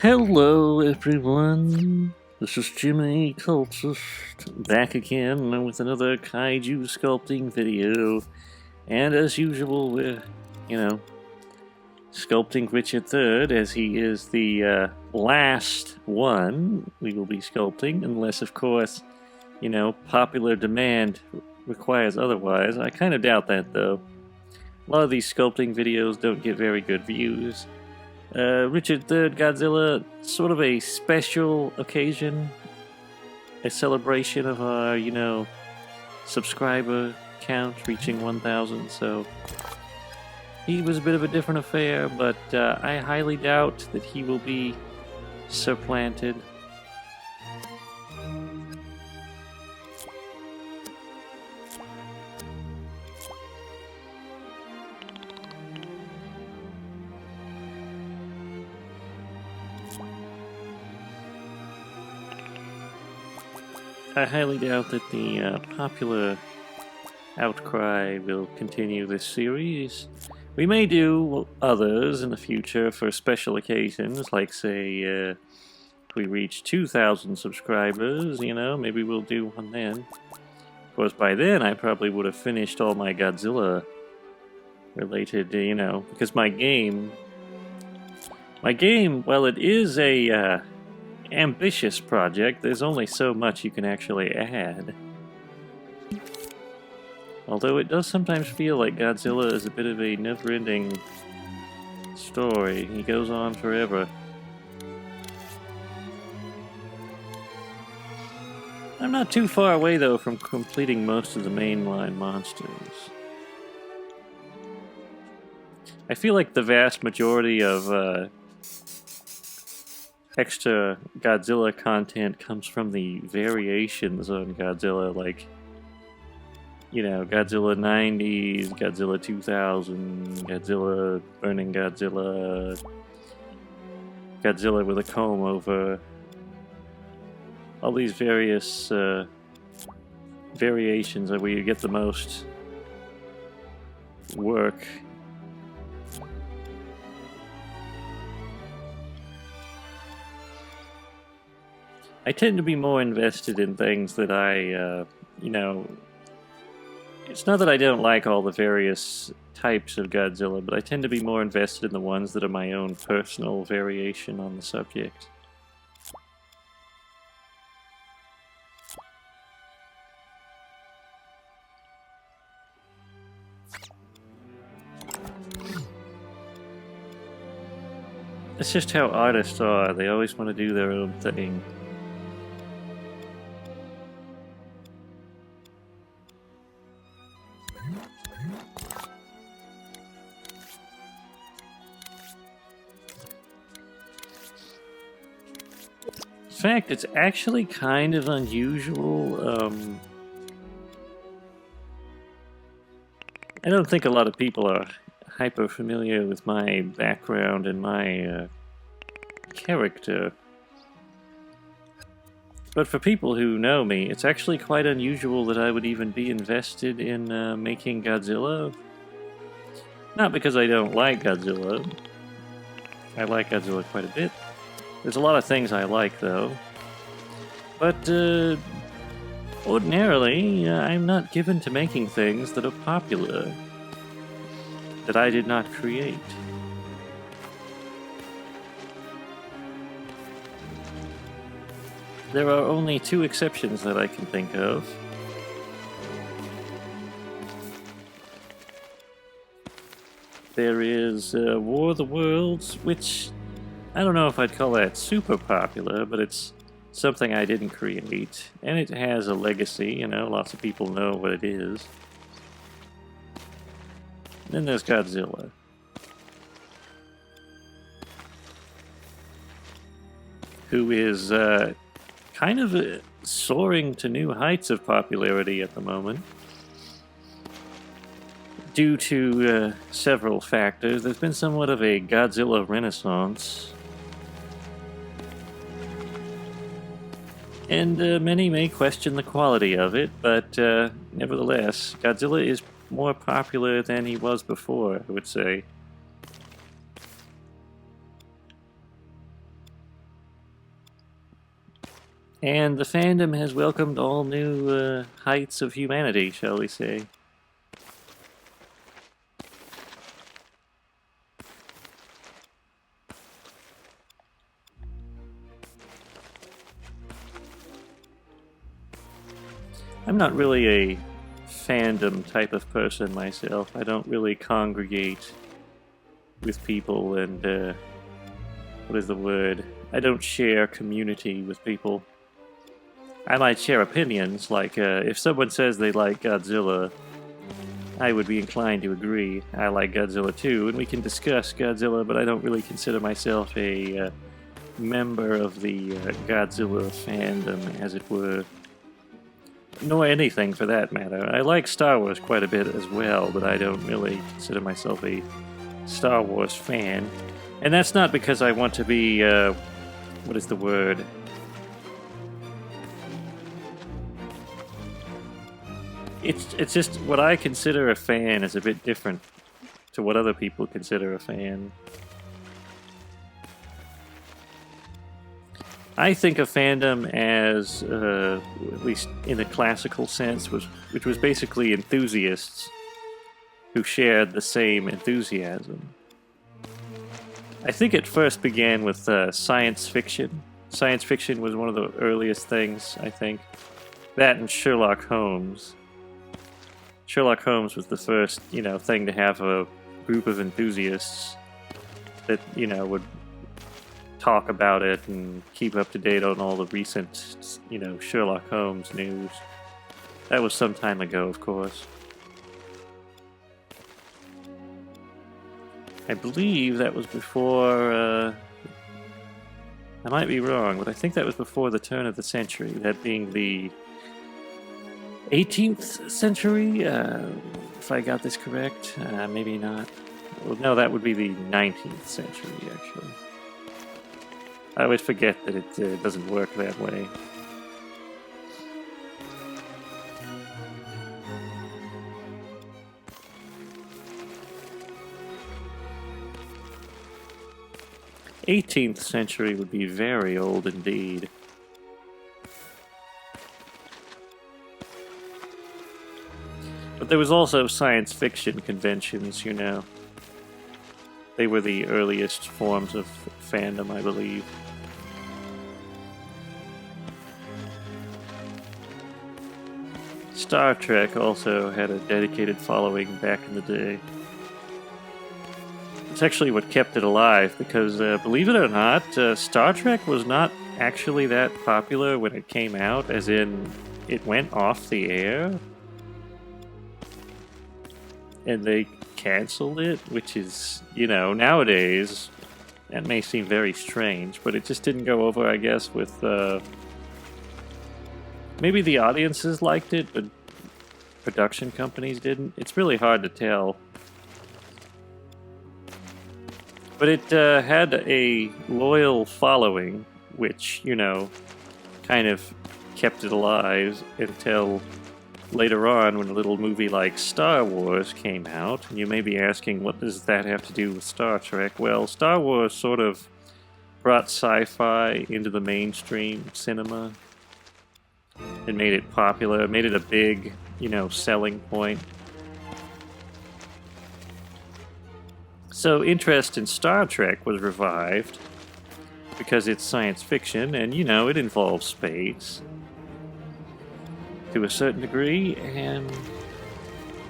Hello, everyone. This is Jimmy Cultist back again with another Kaiju sculpting video. And as usual, we're, sculpting Richard III as he is the last one we will be sculpting, unless, of course, popular demand requires otherwise. I kind of doubt that, though. A lot of these sculpting videos don't get very good views. Richard III Godzilla, sort of a special occasion, a celebration of our, subscriber count reaching 1,000, so he was a bit of a different affair, but I highly doubt that he will be supplanted. I highly doubt that the popular outcry will continue this series. We may do others in the future for special occasions, like say if we reach 2,000 subscribers, maybe we'll do one then. Of course, by then I probably would have finished all my Godzilla related, because my game, well, it is a ambitious project. There's only so much you can actually add. Although it does sometimes feel like Godzilla is a bit of a never-ending story. He goes on forever. I'm not too far away, though, from completing most of the mainline monsters. I feel like the vast majority of extra Godzilla content comes from the variations on Godzilla, like, Godzilla 90s, Godzilla 2000, Godzilla Burning Godzilla, Godzilla with a comb over, all these various variations are where you get the most work. I tend to be more invested in things that I, it's not that I don't like all the various types of Godzilla, but I tend to be more invested in the ones that are my own personal variation on the subject. It's just how artists are. They always want to do their own thing. In fact, it's actually kind of unusual. I don't think a lot of people are hyper familiar with my background and my character. But for people who know me, it's actually quite unusual that I would even be invested in making Godzilla. Not because I don't like Godzilla. I like Godzilla quite a bit. There's a lot of things I like, though. But ordinarily, I'm not given to making things that are popular, that I did not create. There are only two exceptions that I can think of. There is War of the Worlds, which I don't know if I'd call that super popular, but it's something I didn't create. And it has a legacy, lots of people know what it is. Then there's Godzilla. Who is kind of soaring to new heights of popularity at the moment. Due to several factors, there's been somewhat of a Godzilla renaissance. And many may question the quality of it, but nevertheless, Godzilla is more popular than he was before, I would say. And the fandom has welcomed all new heights of humanity, shall we say. I'm not really a fandom type of person myself. I don't really congregate with people and, what is the word? I don't share community with people. I might share opinions, like if someone says they like Godzilla, I would be inclined to agree. I like Godzilla too, and we can discuss Godzilla, but I don't really consider myself a member of the Godzilla fandom, as it were. Nor anything for that matter. I like Star Wars quite a bit as well, but I don't really consider myself a Star Wars fan. And that's not because I want to be, what is the word? It's just what I consider a fan is a bit different to what other people consider a fan. I think of fandom as, at least in a classical sense, which was basically enthusiasts who shared the same enthusiasm. I think it first began with science fiction. Science fiction was one of the earliest things, I think. That and Sherlock Holmes. Sherlock Holmes was the first, thing to have a group of enthusiasts that, would talk about it and keep up to date on all the recent, Sherlock Holmes news. That was some time ago, of course. I believe that was before, I might be wrong, but I think that was before the turn of the century, that being the 18th century, if I got this correct. Maybe not. Well, no, that would be the 19th century, actually. I always forget that it doesn't work that way. '18th century would be very old indeed. But there was also science fiction conventions, They were the earliest forms of fandom, I believe. Star Trek also had a dedicated following back in the day. It's actually what kept it alive, because believe it or not, Star Trek was not actually that popular when it came out, as in, it went off the air. And they canceled it, which is, nowadays, that may seem very strange, but it just didn't go over, I guess, with, maybe the audiences liked it, but production companies didn't. It's really hard to tell. But it had a loyal following, which, kind of kept it alive until later on when a little movie like Star Wars came out. And you may be asking, what does that have to do with Star Trek? Well, Star Wars sort of brought sci-fi into the mainstream cinema. It made it popular, made it a big, selling point. So interest in Star Trek was revived because it's science fiction and, it involves space to a certain degree, and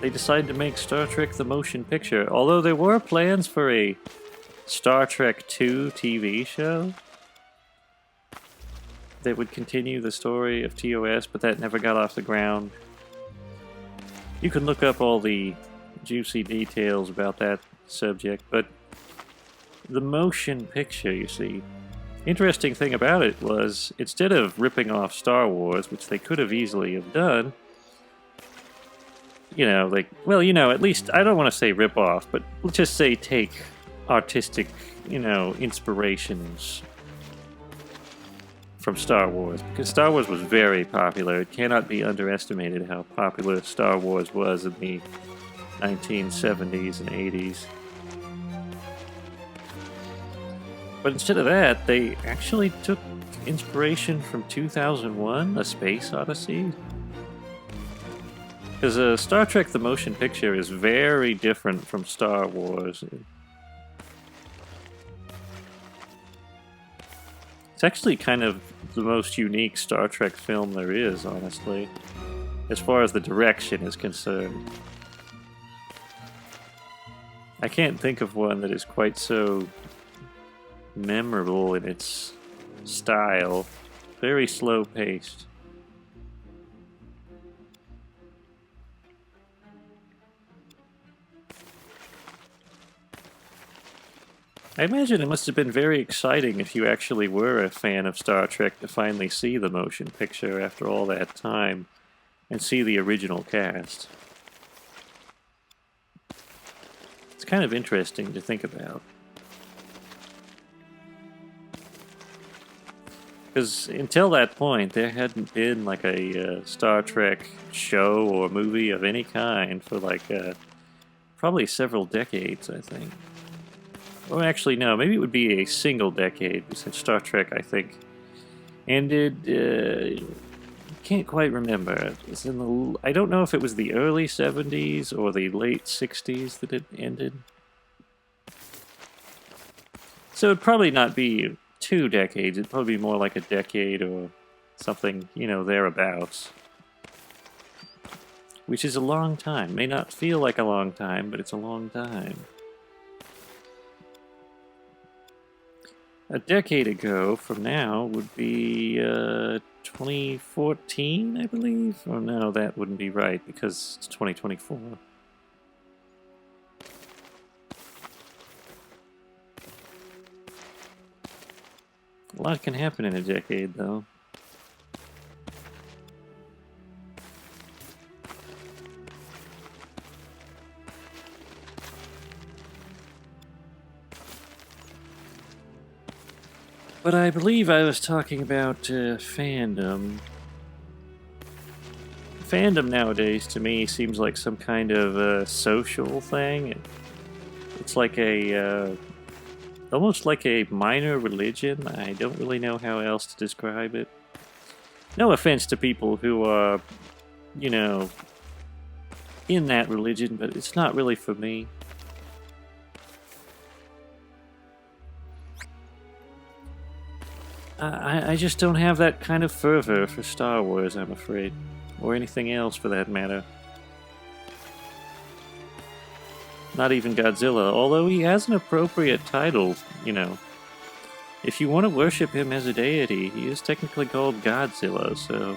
they decided to make Star Trek the motion picture. Although there were plans for a Star Trek 2 TV show that would continue the story of TOS, but that never got off the ground. You can look up all the juicy details about that subject, but the motion picture, you see, interesting thing about it was, instead of ripping off Star Wars, which they could have easily have done, at least, I don't want to say rip off, but let's just say take artistic, inspirations from Star Wars, because Star Wars was very popular. It cannot be underestimated how popular Star Wars was in the 1970s and 80s. But instead of that, they actually took inspiration from 2001, A Space Odyssey. Because Star Trek the Motion Picture is very different from Star Wars. It's actually kind of the most unique Star Trek film there is, honestly, as far as the direction is concerned. I can't think of one that is quite so memorable in its style. Very slow-paced. I imagine it must have been very exciting if you actually were a fan of Star Trek to finally see the motion picture after all that time and see the original cast. It's kind of interesting to think about. Because until that point, there hadn't been like a Star Trek show or movie of any kind for like probably several decades, I think. Well, actually, no. Maybe it would be a single decade, since Star Trek, I think, ended. Can't quite remember. It's in the. I don't know if it was the early 70s or the late 60s that it ended. So it'd probably not be 2 decades. It'd probably be more like a decade or something, you know, thereabouts. Which is a long time. May not feel like a long time, but it's a long time. A decade ago from now would be 2014, I believe? Oh no, that wouldn't be right because it's 2024. A lot can happen in a decade, though. But I believe I was talking about fandom. Fandom nowadays, to me, seems like some kind of social thing. It's like a... almost like a minor religion. I don't really know how else to describe it. No offense to people who are, you know, in that religion, but it's not really for me. I just don't have that kind of fervor for Star Wars, I'm afraid. Or anything else, for that matter. Not even Godzilla, although he has an appropriate title, you know. If you want to worship him as a deity, he is technically called Godzilla, so...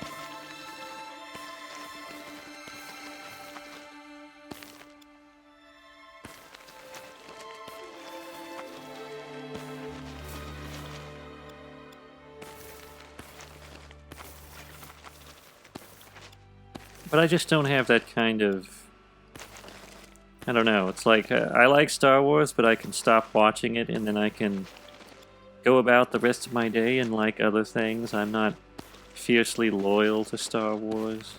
But I just don't have that kind of... I don't know, it's like, I like Star Wars, but I can stop watching it and then I can go about the rest of my day and like other things. I'm not fiercely loyal to Star Wars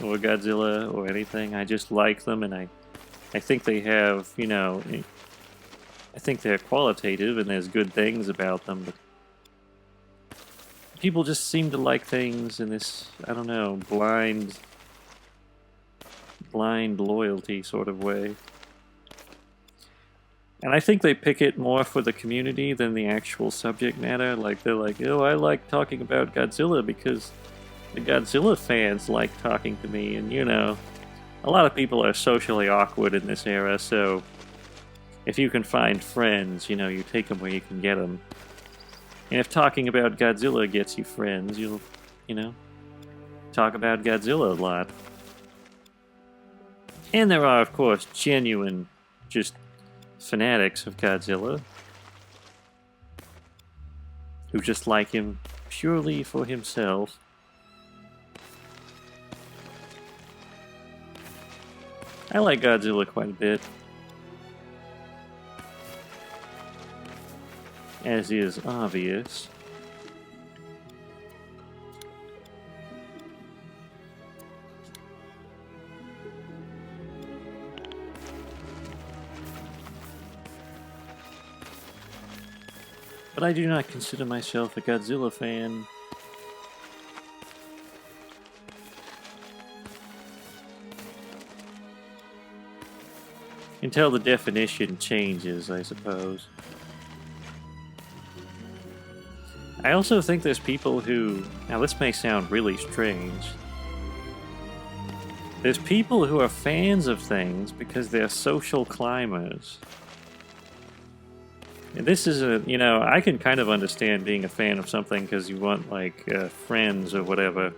or Godzilla or anything. I just like them and I think they have, you know, I think they're qualitative and there's good things about them, but people just seem to like things in this, I don't know, blind loyalty sort of way. And I think they pick it more for the community than the actual subject matter. Like, they're like, oh, I like talking about Godzilla because the Godzilla fans like talking to me. And, you know, a lot of people are socially awkward in this era, so if you can find friends, you know, you take them where you can get them. And if talking about Godzilla gets you friends, you'll, you know, talk about Godzilla a lot. And there are, of course, genuine, just fanatics of Godzilla who just like him purely for himself. I like Godzilla quite a bit. As is obvious. But I do not consider myself a Godzilla fan. Until the definition changes, I suppose. I also think there's people who... Now this may sound really strange. There's people who are fans of things because they're social climbers. And this is a... You know, I can kind of understand being a fan of something because you want, like, friends or whatever.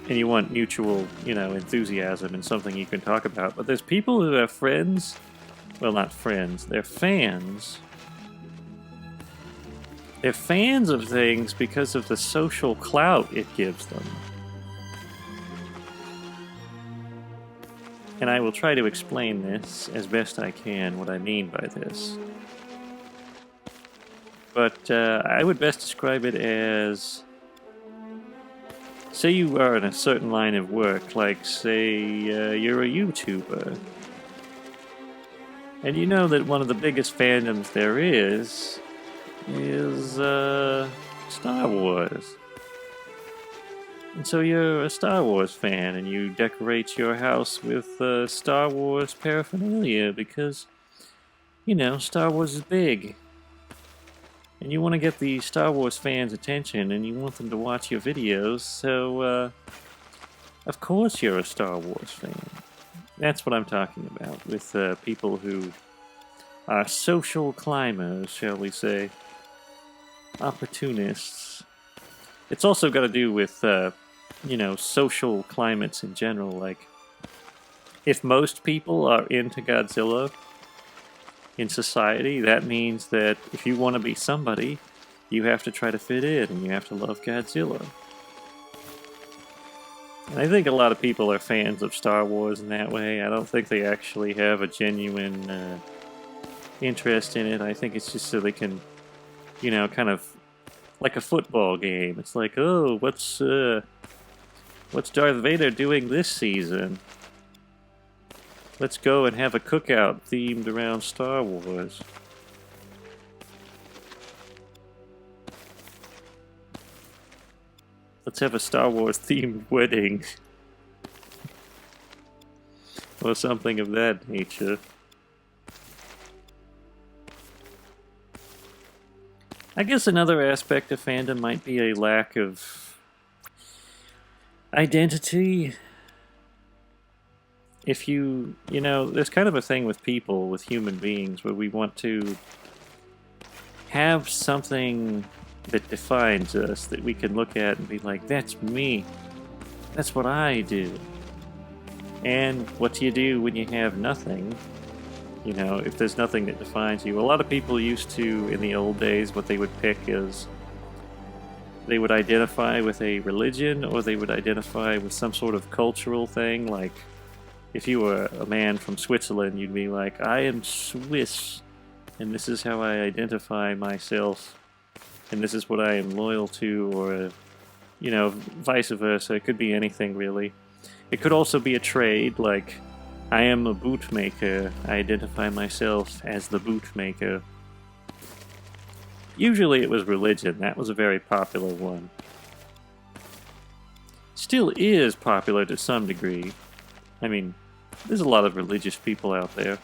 And you want mutual, you know, enthusiasm and something you can talk about. But there's people who have friends... Well, not friends. They're fans... They're fans of things because of the social clout it gives them. And I will try to explain this as best I can, what I mean by this. But I would best describe it as... Say you are in a certain line of work, like say you're a YouTuber. And you know that one of the biggest fandoms there is Star Wars. And so you're a Star Wars fan and you decorate your house with Star Wars paraphernalia because, you know, Star Wars is big. And you want to get the Star Wars fans' attention and you want them to watch your videos, so of course you're a Star Wars fan. That's what I'm talking about with people who are social climbers, shall we say. Opportunists. It's also got to do with, you know, social climates in general. Like, if most people are into Godzilla in society, that means that if you want to be somebody, you have to try to fit in and you have to love Godzilla. And I think a lot of people are fans of Star Wars in that way. I don't think they actually have a genuine interest in it. I think it's just so they can, you know, kind of like a football game. It's like, oh, what's Darth Vader doing this season? Let's go and have a cookout themed around Star Wars. Let's have a Star Wars themed wedding. Or something of that nature. I guess another aspect of fandom might be a lack of identity. If you know, there's kind of a thing with people, with human beings, where we want to have something that defines us, that we can look at and be like, that's me. That's what I do. And what do you do when you have nothing? You know, if there's nothing that defines you. A lot of people used to, in the old days, what they would pick is they would identify with a religion or they would identify with some sort of cultural thing. Like, if you were a man from Switzerland, you'd be like, I am Swiss, and this is how I identify myself, and this is what I am loyal to, or, you know, vice versa. It could be anything, really. It could also be a trade, like, I am a bootmaker. I identify myself as the bootmaker. Usually it was religion. That was a very popular one. Still is popular to some degree. I mean, there's a lot of religious people out there.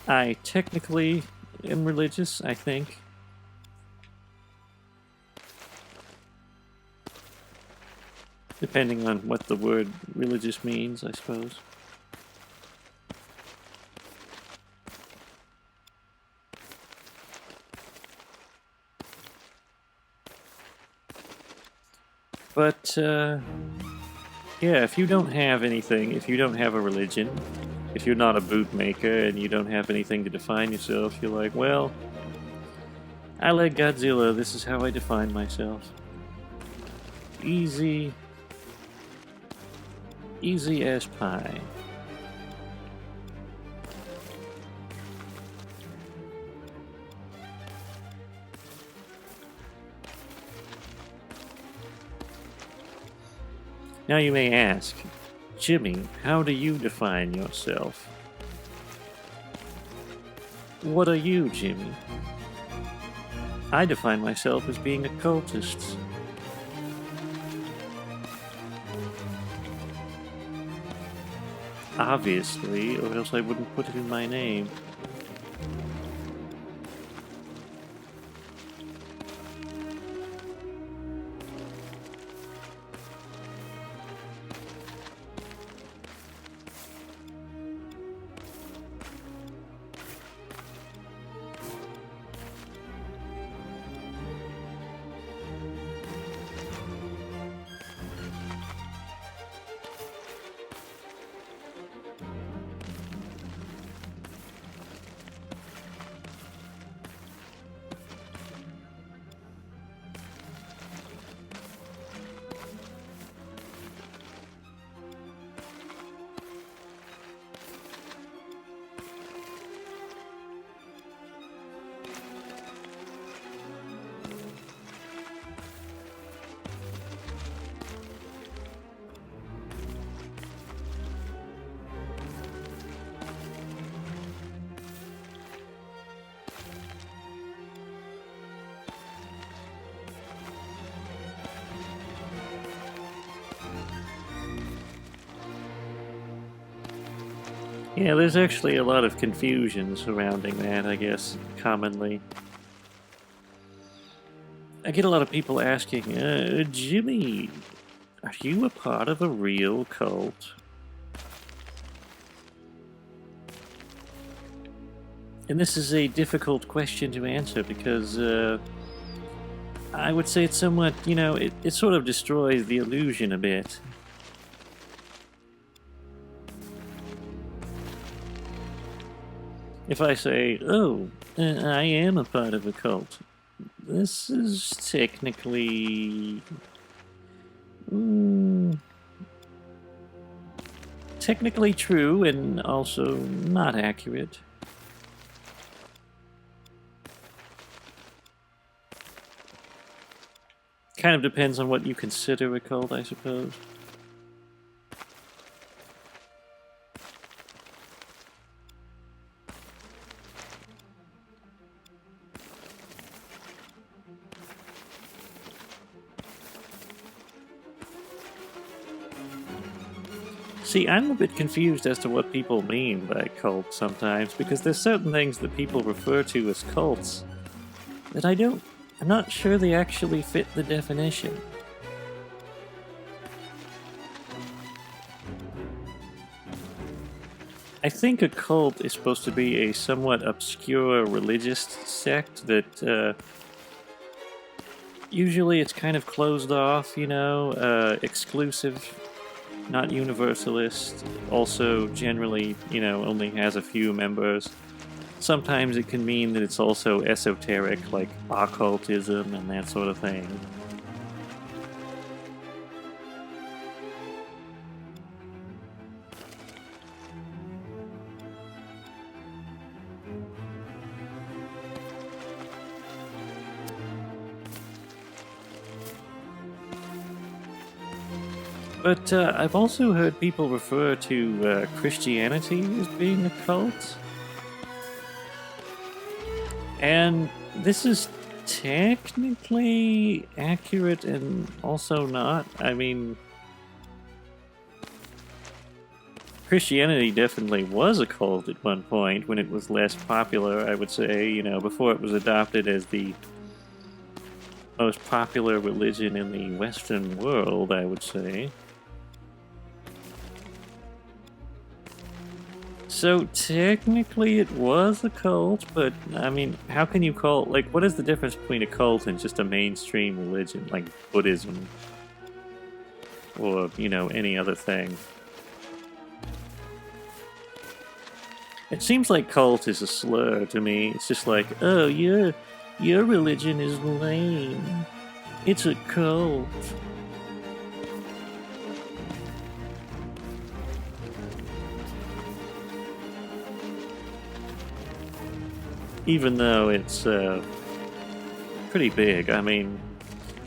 I technically am religious, I think. Depending on what the word religious means, I suppose. But, yeah, if you don't have anything, if you don't have a religion, if you're not a bootmaker and you don't have anything to define yourself, you're like, well, I like Godzilla, this is how I define myself. Easy. Easy as pie. Now you may ask, Jimmy, how do you define yourself? What are you, Jimmy? I define myself as being a cultist. Obviously, or else I wouldn't put it in my name. Yeah, there's actually a lot of confusion surrounding that, I guess, commonly. I get a lot of people asking, Jimmy, are you a part of a real cult? And this is a difficult question to answer because I would say it's somewhat, you know, it sort of destroys the illusion a bit. If I say, oh, I am a part of a cult, this is technically... technically true and also not accurate. Kind of depends on what you consider a cult, I suppose. See, I'm a bit confused as to what people mean by cult sometimes, because there's certain things that people refer to as cults that I'm not sure they actually fit the definition. I think a cult is supposed to be a somewhat obscure religious sect that usually it's kind of closed off, you know, exclusive, not universalist, also generally, you know, only has a few members. Sometimes it can mean that it's also esoteric, like occultism and that sort of thing. But I've also heard people refer to Christianity as being a cult. And this is technically accurate and also not. I mean, Christianity definitely was a cult at one point when it was less popular, I would say, you know, before it was adopted as the most popular religion in the Western world, I would say. So technically it was a cult, but I mean, how can you call, like, what is the difference between a cult and just a mainstream religion, like Buddhism? Or, you know, any other thing? It seems like cult is a slur to me. It's just like, oh, your religion is lame. It's a cult. Even though it's pretty big. I mean,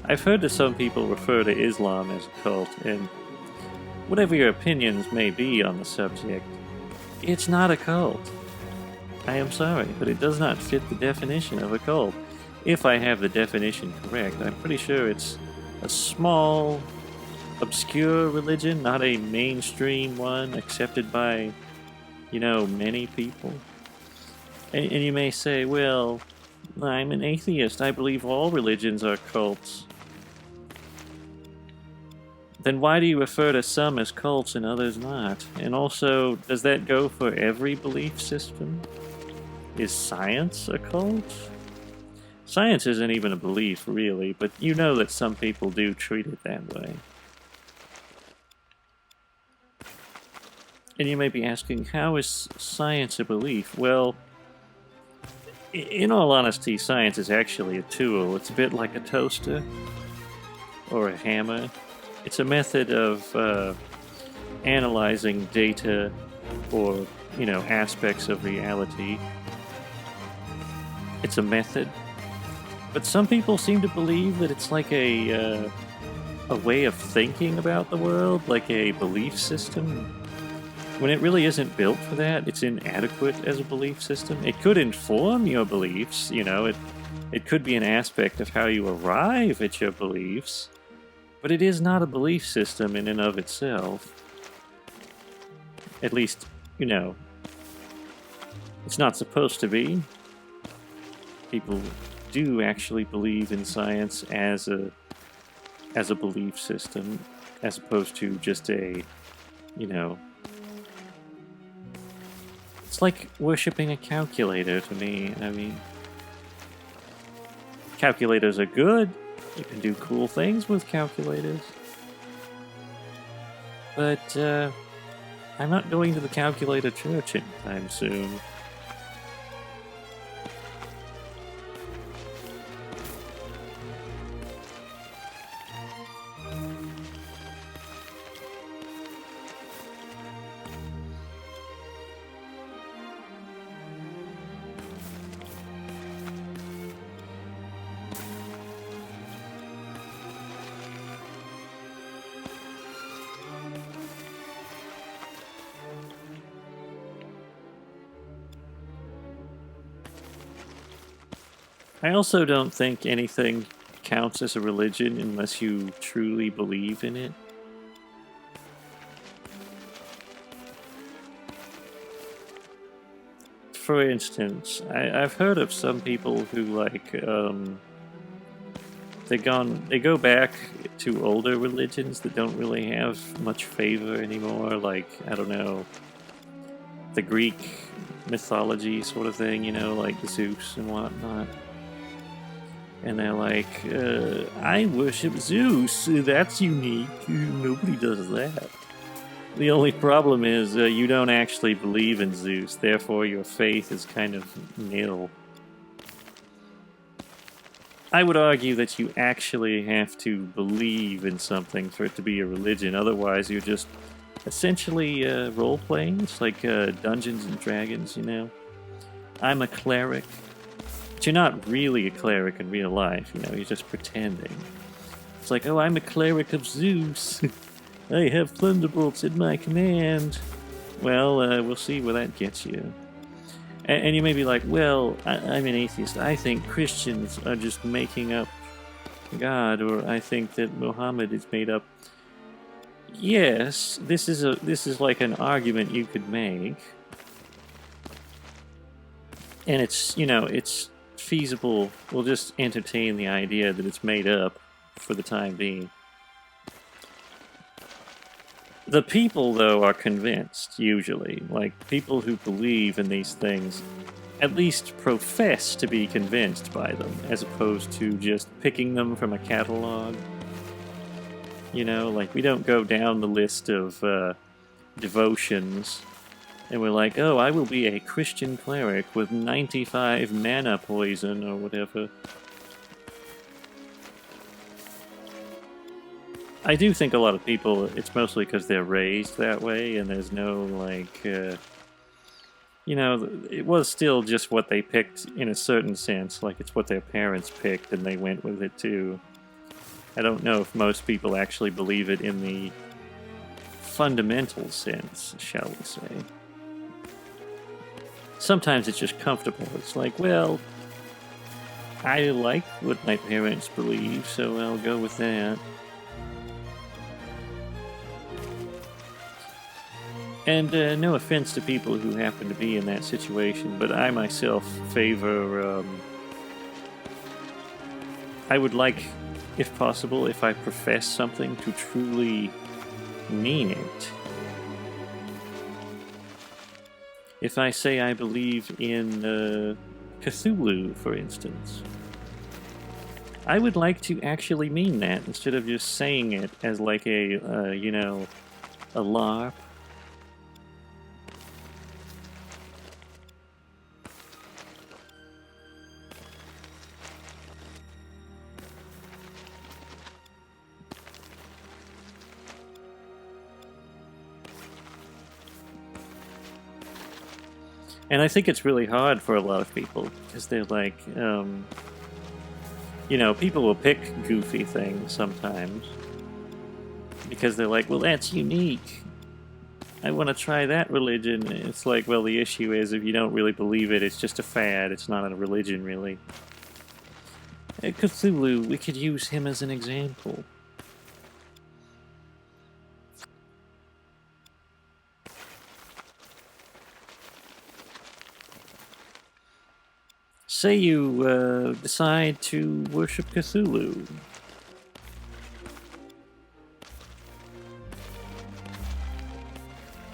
I've heard that some people refer to Islam as a cult, and whatever your opinions may be on the subject, it's not a cult. I am sorry, but it does not fit the definition of a cult. if I have the definition correct, I'm pretty sure it's a small, obscure religion, not a mainstream one accepted by, many people. And you may say, well, I'm an atheist. I believe all religions are cults. Then why do you refer to some as cults and others not? And also, does that go for every belief system? Is science a cult? Science isn't even a belief, really, but you know that some people do treat it that way. And you may be asking, how is science a belief? Well, in all honesty, science is actually a tool. It's a bit like a toaster or a hammer. It's a method of analyzing data or, aspects of reality. It's a method. But some people seem to believe that it's like a way of thinking about the world, like a belief system. When it really isn't built for that, it's inadequate as a belief system. It could inform your beliefs, it could be an aspect of how you arrive at your beliefs, but it is not a belief system in and of itself. At least, it's not supposed to be. People do actually believe in science as a belief system, as opposed to just a, it's like worshipping a calculator to me. I mean, calculators are good. You can do cool things with calculators. But, I'm not going to the calculator church anytime soon. I also don't think anything counts as a religion unless you truly believe in it. For instance, I've heard of some people who they go back to older religions that don't really have much favor anymore, like, I don't know, the Greek mythology sort of thing, like Zeus and whatnot. And they're like, I worship Zeus, that's unique, nobody does that. The only problem is you don't actually believe in Zeus, therefore your faith is kind of nil. I would argue that you actually have to believe in something for it to be a religion, otherwise you're just essentially role-playing. It's like Dungeons and Dragons, I'm a cleric. But you're not really a cleric in real life, you're just pretending. It's like, oh, I'm a cleric of Zeus. I have thunderbolts at my command. Well, we'll see where that gets you. And you may be like, well, I'm an atheist. I think Christians are just making up God, or I think that Muhammad is made up. Yes, this is like an argument you could make. And it's, it's feasible. We'll just entertain the idea that it's made up for the time being. The people, though, are convinced, usually. Like, people who believe in these things at least profess to be convinced by them, as opposed to just picking them from a catalog. Like, we don't go down the list of devotions, and we're like, oh, I will be a Christian cleric with 95 mana poison, or whatever. I do think a lot of people, it's mostly because they're raised that way, and there's no, like, it was still just what they picked in a certain sense, like it's what their parents picked, and they went with it too. I don't know if most people actually believe it in the fundamental sense, shall we say. Sometimes it's just comfortable. It's like, well, I like what my parents believe, so I'll go with that. And no offense to people who happen to be in that situation, but I myself favor... I would like, if possible, if I profess something, to truly mean it. If I say I believe in Cthulhu, for instance, I would like to actually mean that instead of just saying it as like a, you know, a LARP. And I think it's really hard for a lot of people, because they're like, you know, people will pick goofy things sometimes, because they're like, well, that's unique. I want to try that religion. It's like, well, the issue is if you don't really believe it, it's just a fad. It's not a religion, really. Cthulhu, we could use him as an example. Say you decide to worship Cthulhu.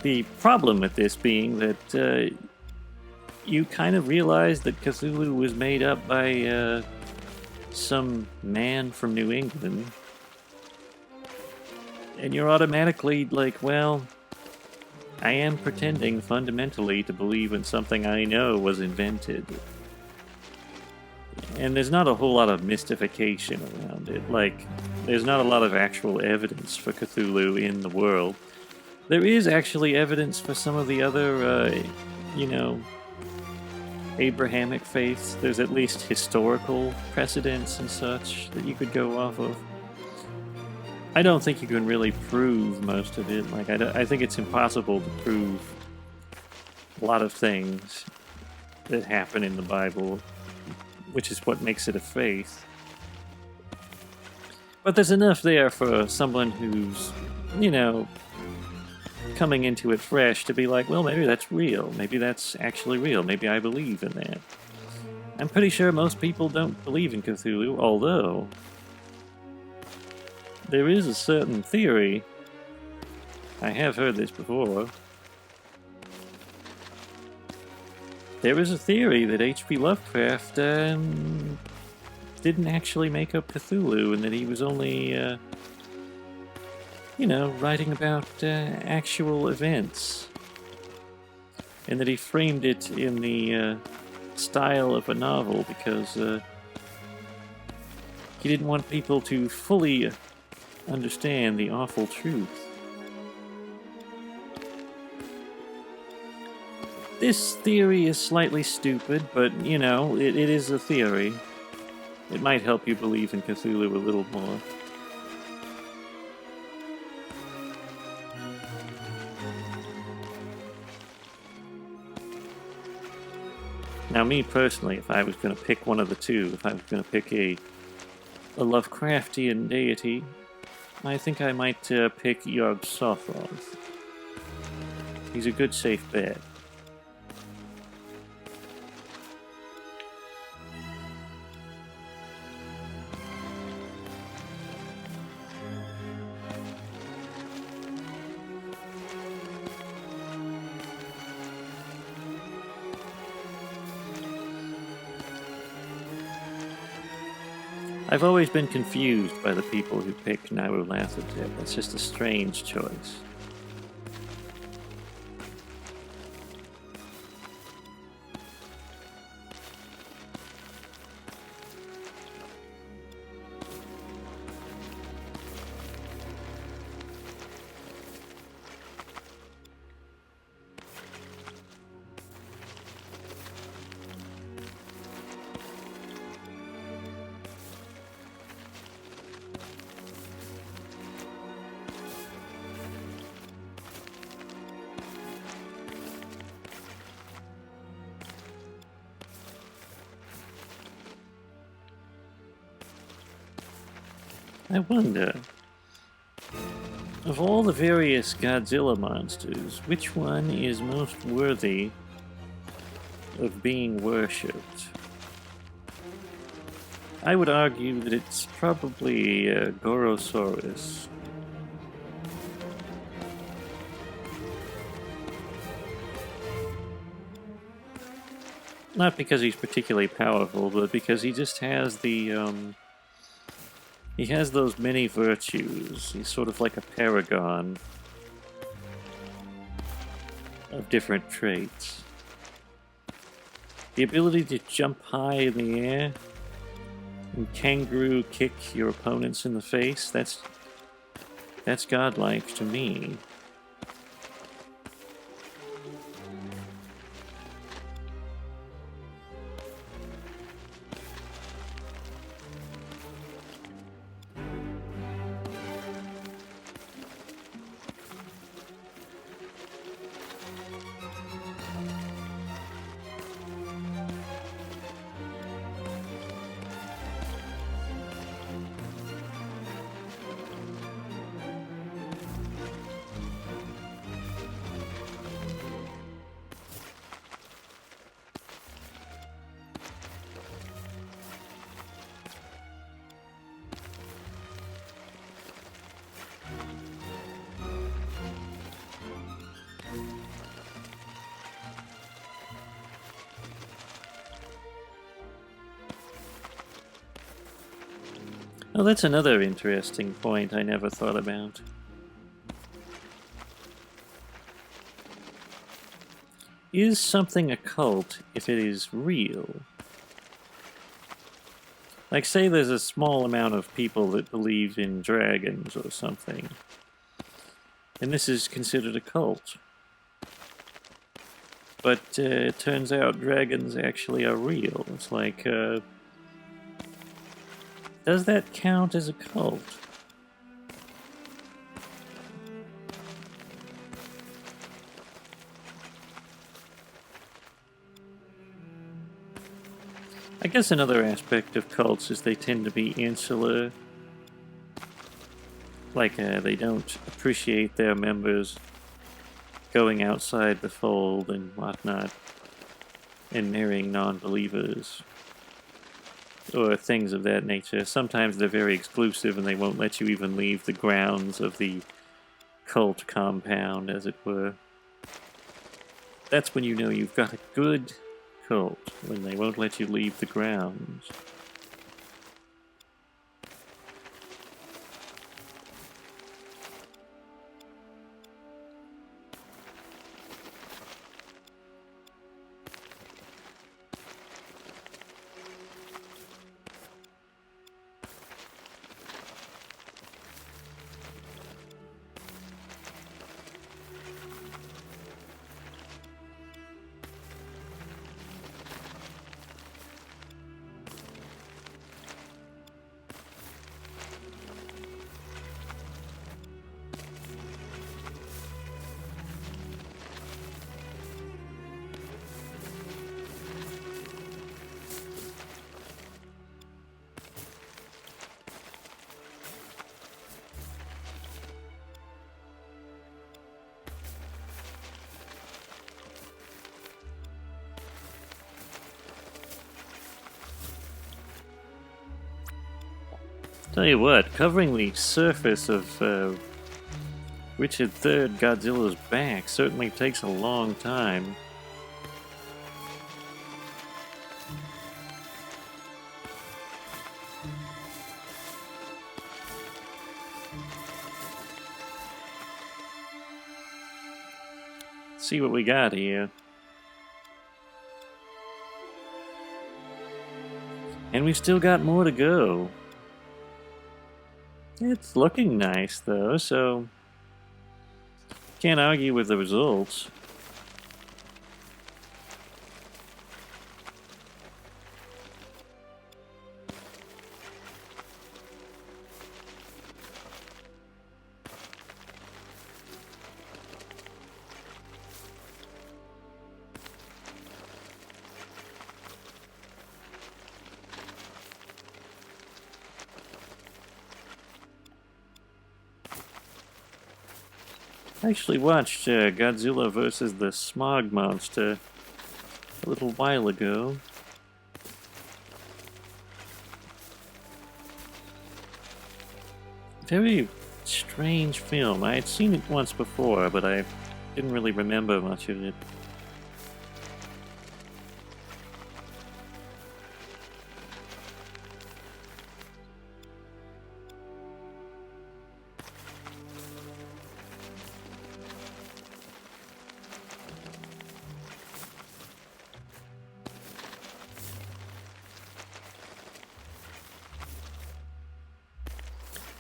The problem with this being that you kind of realize that Cthulhu was made up by some man from New England. And you're automatically like, well, I am pretending fundamentally to believe in something I know was invented. And there's not a whole lot of mystification around it. Like, there's not a lot of actual evidence for Cthulhu in the world. There is actually evidence for some of the other, you know, Abrahamic faiths. There's at least historical precedents and such that you could go off of. I don't think you can really prove most of it. Like, I think it's impossible to prove a lot of things that happen in the Bible, which is what makes it a faith. But there's enough there for someone who's, you know, coming into it fresh to be like, well, maybe that's real. Maybe that's actually real. Maybe I believe in that. I'm pretty sure most people don't believe in Cthulhu, although there is a certain theory. I have heard this before. There is a theory that H.P. Lovecraft didn't actually make up Cthulhu, and that he was only, you know, writing about actual events. And that he framed it in the style of a novel because he didn't want people to fully understand the awful truth. This theory is slightly stupid, but, you know, it is a theory. It might help you believe in Cthulhu a little more. Now, me personally, if I was going to pick one of the two, if I was going to pick a Lovecraftian deity, I think I might pick Yog-Sothoth. He's a good, safe bet. I've always been confused by the people who pick Nyarlathotep. That's just a strange choice. I wonder, of all the various Godzilla monsters, which one is most worthy of being worshipped? I would argue that it's probably Gorosaurus. Not because he's particularly powerful, but because he just has he has those many virtues. He's sort of like a paragon of different traits. The ability to jump high in the air and kangaroo kick your opponents in the face, that's godlike to me. Oh, that's another interesting point I never thought about. Is something a cult if it is real? Like, say there's a small amount of people that believe in dragons or something, and this is considered a cult. But it turns out dragons actually are real. It's like, does that count as a cult? I guess another aspect of cults is they tend to be insular. Like, they don't appreciate their members going outside the fold and whatnot, and marrying non-believers, or things of that nature. Sometimes they're very exclusive and they won't let you even leave the grounds of the cult compound, as it were. That's when you know you've got a good cult, when they won't let you leave the grounds. Tell you what, covering the surface of Richard III Godzilla's back certainly takes a long time. Let's see what we got here. And we've still got more to go. It's looking nice, though, so can't argue with the results. actually watched Godzilla versus the Smog Monster a little while ago. Very strange film. I had seen it once before, but I didn't really remember much of it.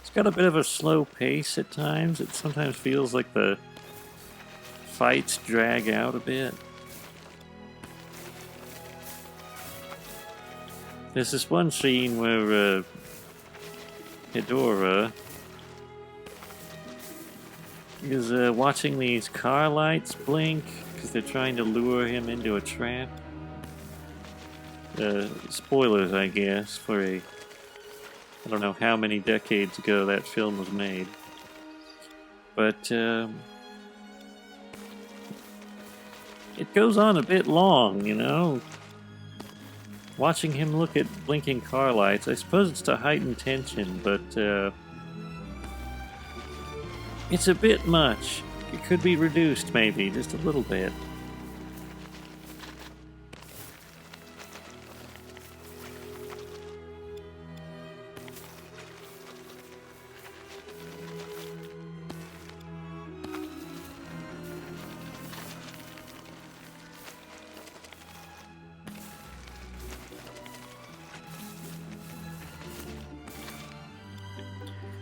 It's got a bit of a slow pace at times. It sometimes feels like the fights drag out a bit. There's this one scene where Hedorah is watching these car lights blink because they're trying to lure him into a trap. Spoilers, I guess, for a... I don't know how many decades ago that film was made. But it goes on a bit long, you know? Watching him look at blinking car lights, I suppose it's to heighten tension, but it's a bit much. It could be reduced, maybe, just a little bit.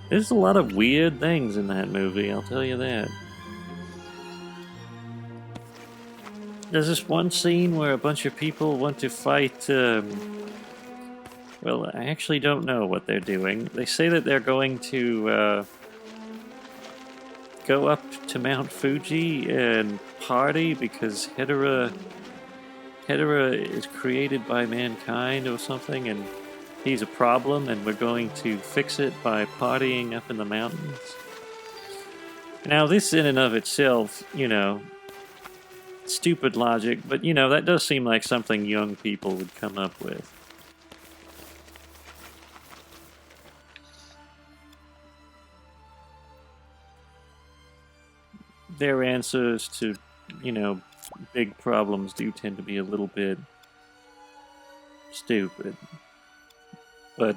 There's a lot of weird things in that movie, I'll tell you that. There's this one scene where a bunch of people want to fight, well, I actually don't know what they're doing. They say that they're going to go up to Mount Fuji and party because Hedorah is created by mankind or something, and he's a problem, and we're going to fix it by partying up in the mountains. Now, this in and of itself, you know, stupid logic, but, you know, that does seem like something young people would come up with. Their answers to, you know, big problems do tend to be a little bit stupid. But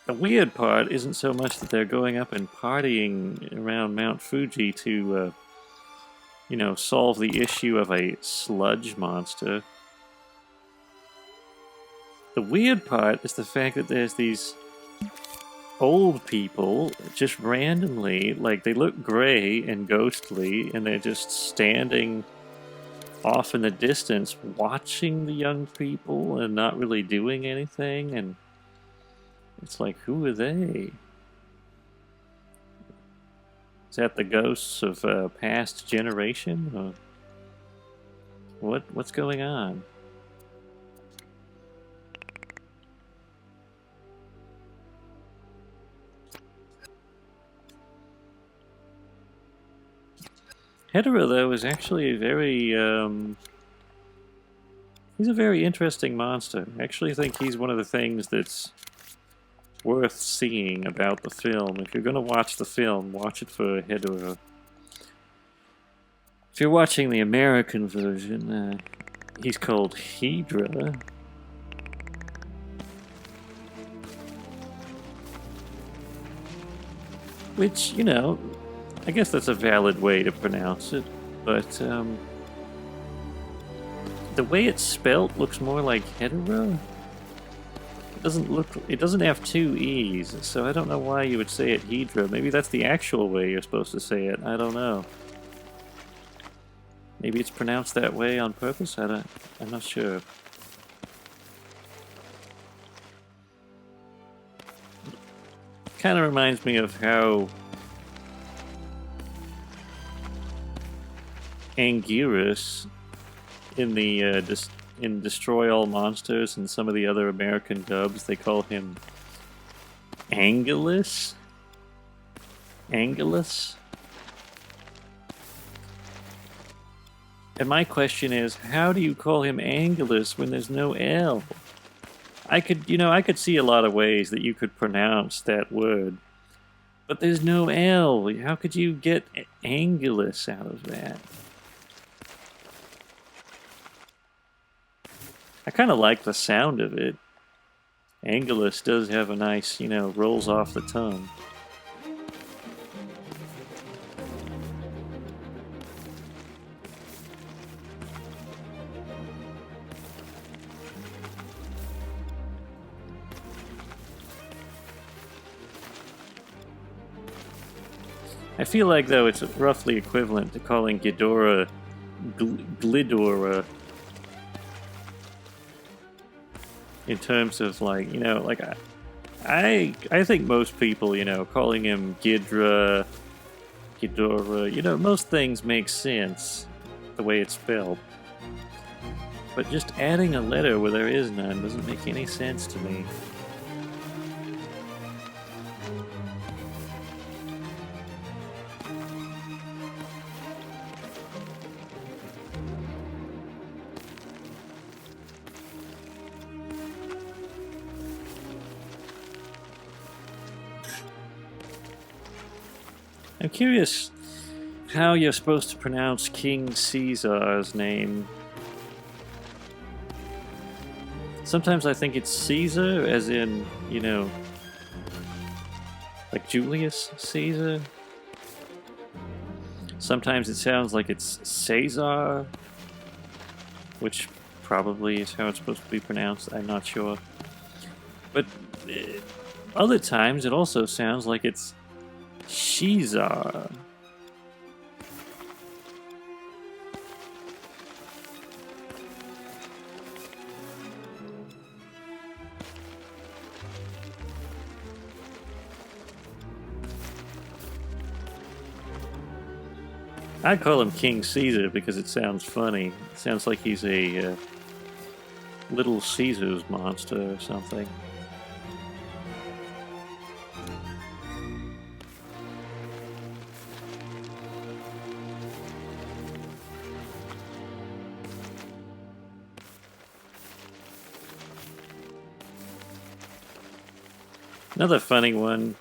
the weird part isn't so much that they're going up and partying around Mount Fuji to, you know, solve the issue of a sludge monster. The weird part is the fact that there's these old people just randomly, like, they look gray and ghostly, and they're just standing off in the distance watching the young people and not really doing anything, and it's like, who are they? Is that the ghosts of a past generation? Or what's going on? Hedorah, though, is actually a very, he's a very interesting monster. I actually think he's one of the things that's worth seeing about the film. If you're going to watch the film, watch it for Hedorah. If you're watching the American version, he's called Hedra. Which, you know, I guess that's a valid way to pronounce it, but the way it's spelt looks more like Hedorah. It doesn't have two E's, so I don't know why you would say it Hedra. Maybe that's the actual way you're supposed to say it. I don't know. Maybe it's pronounced that way on purpose. I'm not sure. Kind of reminds me of how Anguirus in the in Destroy All Monsters and some of the other American dubs, they call him Anguirus? Anguirus? And my question is, how do you call him Anguirus when there's no L? I could see a lot of ways that you could pronounce that word. But there's no L. How could you get Anguirus out of that? I kind of like the sound of it. Anguirus does have a nice, rolls off the tongue. I feel like, though, it's roughly equivalent to calling Ghidorah Glidorah. In terms of, like, I think most people, calling him Ghidorah, most things make sense the way it's spelled. But just adding a letter where there is none doesn't make any sense to me. I'm curious how you're supposed to pronounce King Caesar's name. Sometimes I think it's Caesar, as in, like Julius Caesar. Sometimes it sounds like it's Caesar, which probably is how it's supposed to be pronounced, I'm not sure. But other times it also sounds like it's Caesar. I call him King Caesar because it sounds funny. It sounds like he's a Little Caesar's monster or something. Another funny one.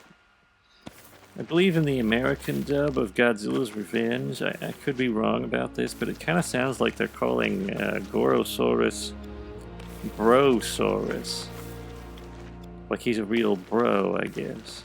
I believe in the American dub of Godzilla's Revenge. I could be wrong about this, but it kind of sounds like they're calling Gorosaurus Brosaurus. Like he's a real bro, I guess.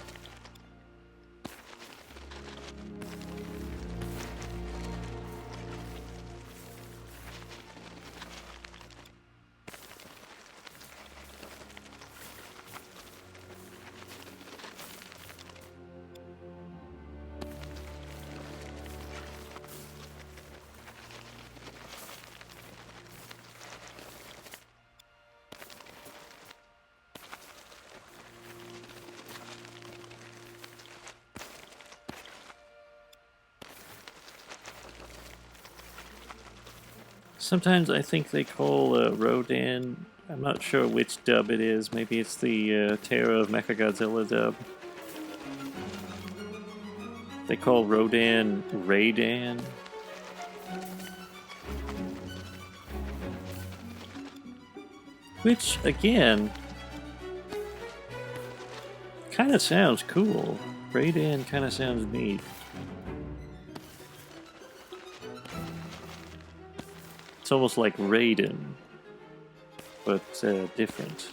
Sometimes I think they call Rodan, I'm not sure which dub it is, maybe it's the Terror of Mechagodzilla dub. They call Rodan Radan. Which, again, kind of sounds cool. Radan kind of sounds neat. It's almost like Raiden, but different.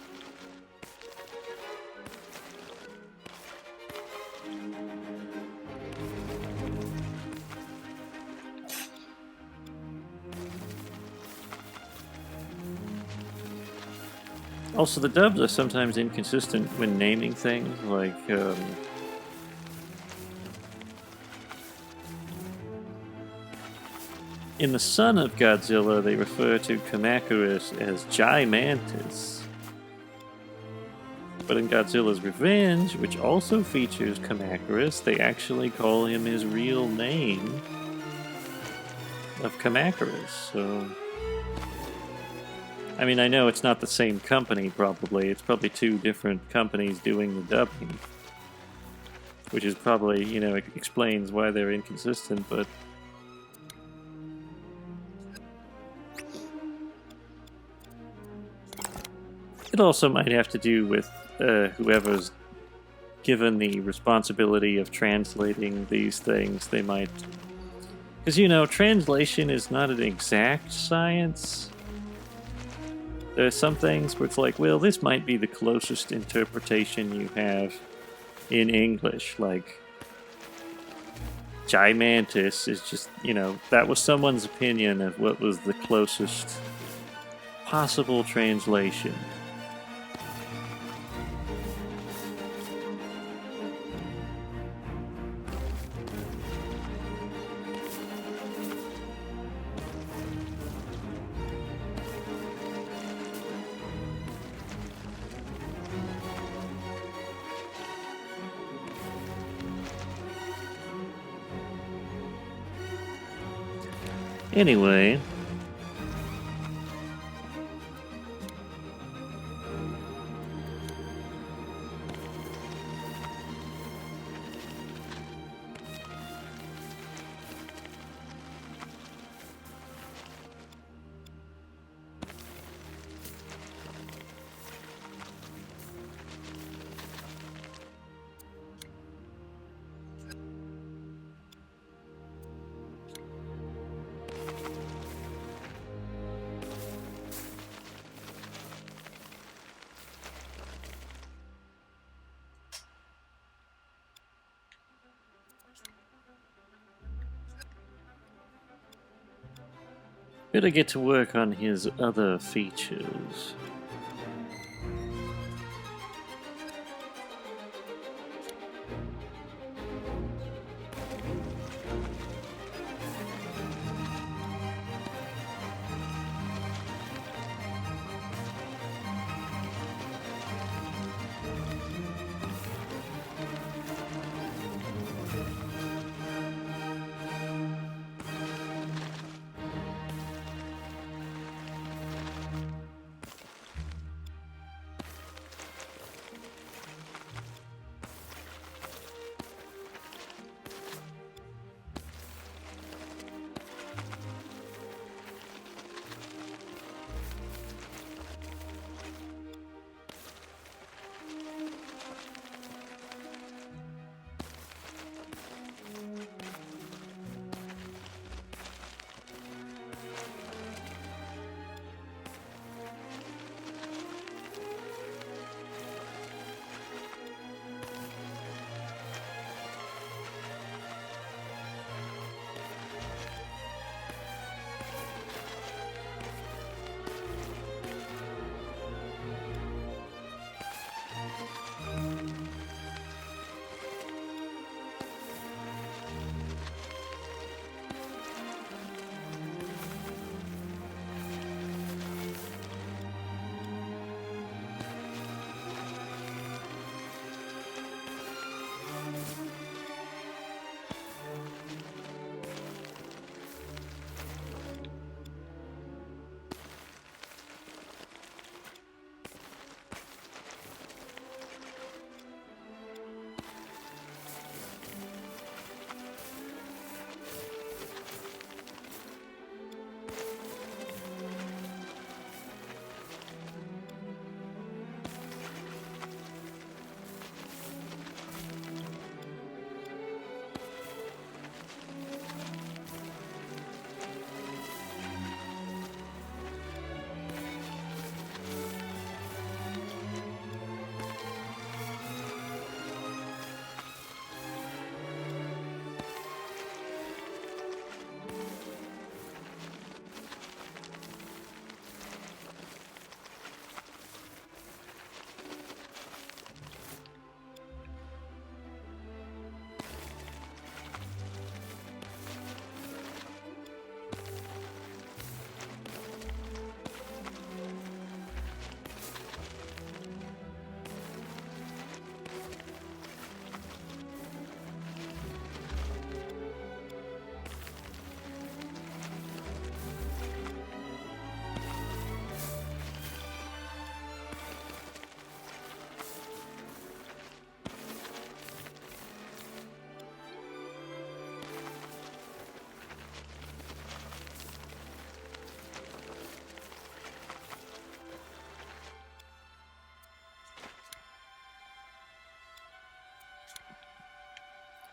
Also, the dubs are sometimes inconsistent when naming things, like in the son of Godzilla, they refer to Consequently as Gigantus. But in Godzilla's Revenge, which also features Consequently, they actually call him his real name of Consequently. So, I mean, I know it's not the same company, probably. It's probably two different companies doing the dubbing. which is probably, you know, explains why they're inconsistent, but it also might have to do with whoever's given the responsibility of translating these things. They might... Because, you know, translation is not an exact science. There are some things where it's like, well, this might be the closest interpretation you have in English. Like, Gimantis is just, you know, that was someone's opinion of what was the closest possible translation. Anyway, better get to work on his other features.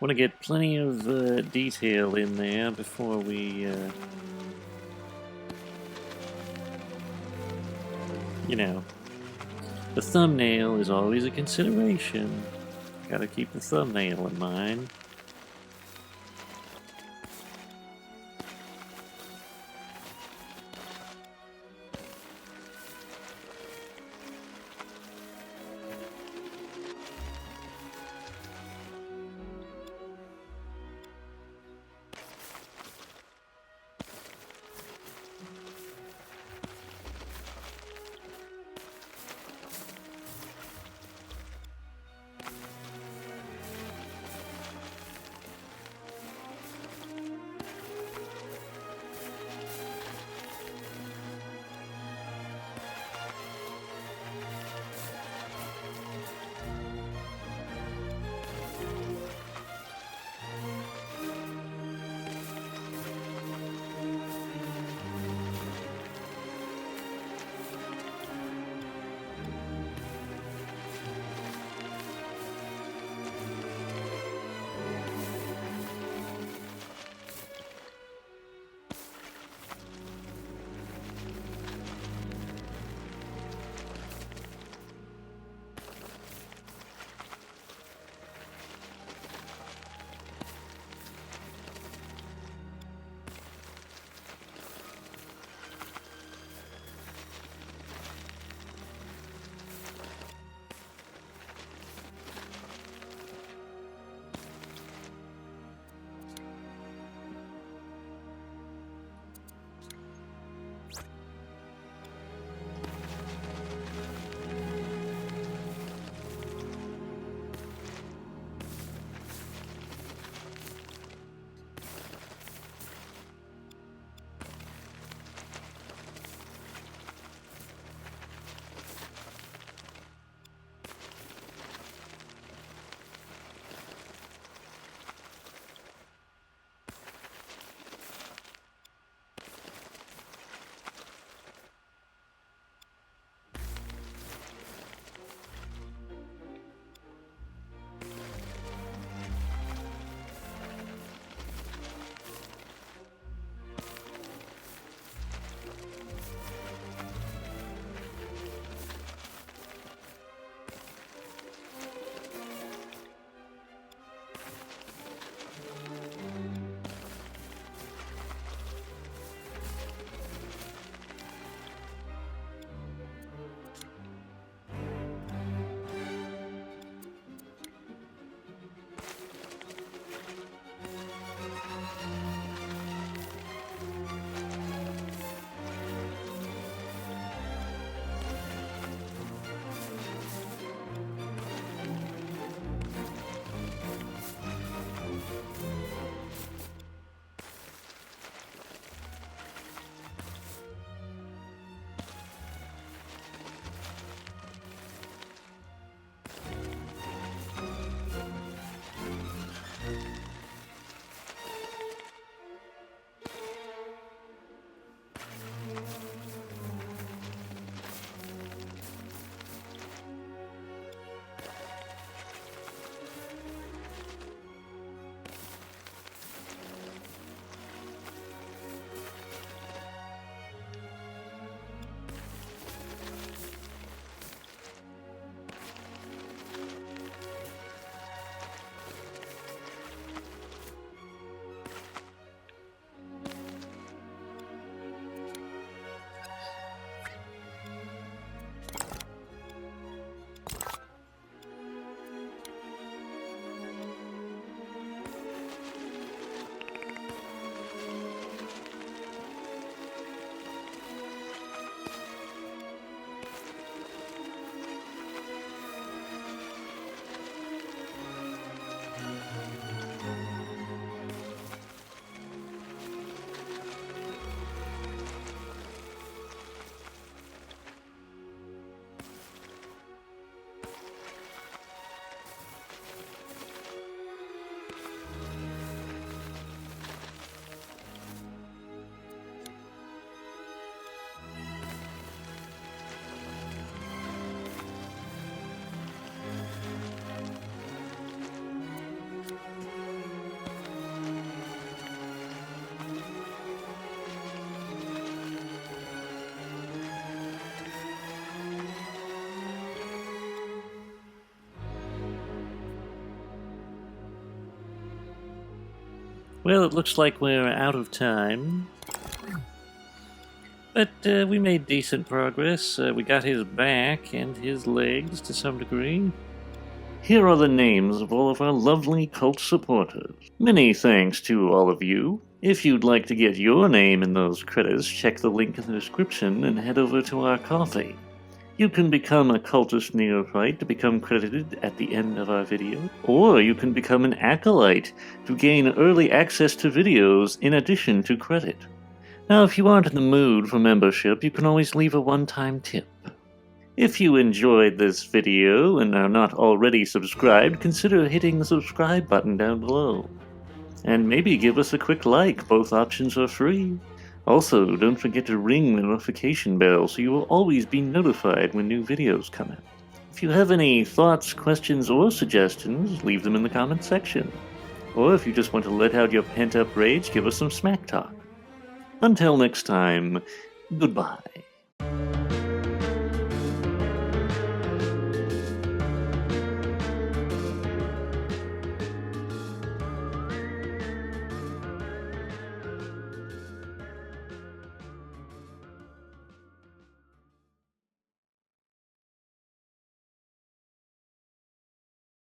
Want to get plenty of detail in there before we, you know, the thumbnail is always a consideration. Gotta keep the thumbnail in mind. Well, it looks like we're out of time. But we made decent progress. We got his back and his legs to some degree. Here are the names of all of our lovely cult supporters. Many thanks to all of you. If you'd like to get your name in those credits, check the link in the description and head over to our coffee. You can become a cultist neophyte to become credited at the end of our video, or you can become an acolyte to gain early access to videos in addition to credit. Now, if you aren't in the mood for membership, you can always leave a one-time tip. If you enjoyed this video and are not already subscribed, consider hitting the subscribe button down below. And maybe give us a quick like, both options are free. Also, don't forget to ring the notification bell so you will always be notified when new videos come out. If you have any thoughts, questions, or suggestions, leave them in the comment section. Or if you just want to let out your pent-up rage, give us some smack talk. Until next time, goodbye.